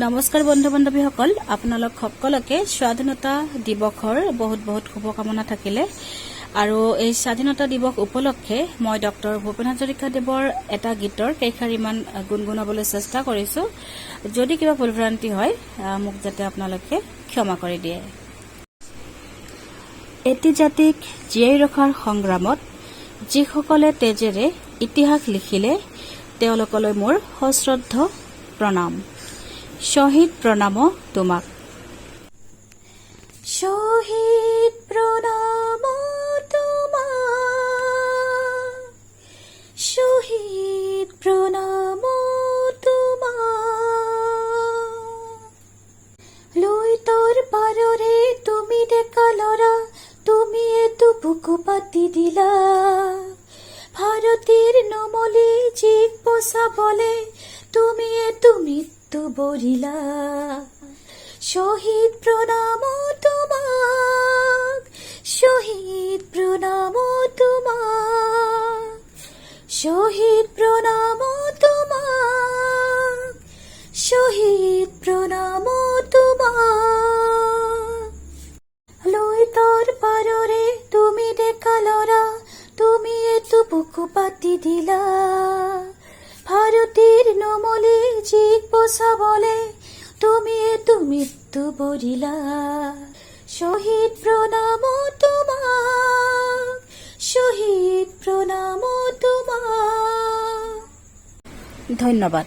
নমস্কাৰ বন্ধু বান্ধৱীসকল, আপোনালোক সকলোকে স্বাধীনতা দিৱসৰ বহুত বহুত শুভকামনা থাকিলে। আৰু এই স্বাধীনতা দিৱস উপলক্ষে মই ডক্টৰ ভূপেন হাজৰিকাদেৱৰ এটা গীতৰ কেইষাৰিমান গুণগুণাবলৈ চেষ্টা কৰিছো। যদি কিবা ভুলভ্ৰান্তি হয় মোক যাতে আপোনালোকে ক্ষমা কৰি দিয়ে। এটি জাতিক জীয়াই ৰখাৰ সংগ্ৰামত যিসকলে তেজেৰে ইতিহাস লিখিলে তেওঁলোকলৈ মোৰ সশ্ৰদ্ধ প্ৰণাম। শহীদ প্ৰণাম তোমাক। শহীদ প্ৰণাম তোমাক, শহীদ প্ৰণাম তোমাক। লৈ তোৰ পাৰৰে তুমি ডেকা লৰা, তুমি এটো বুকু পাতি দিলা। ভাৰতীৰ নমলি জীক বচাবলে তুমি এটো মৃত্যু বৰিলা। শহীদ প্ৰণাম তোমাক, শহীদ প্ৰণাম তোমাক, শহীদ প্ৰণাম তোমাক, শহীদ প্ৰণাম তোমাক। লৈ তোৰ পাৰৰে তুমি ডেকা লৰা, তুমি এটো বুকু পাতি দিলা। ভাৰতীৰ নমলি জীক বচাবলে তুমি এটো মৃত্যু বৰিলা। শহীদ প্ৰণাম তোমাক, শহীদ প্ৰণাম তোমাক। ধন্যবাদ।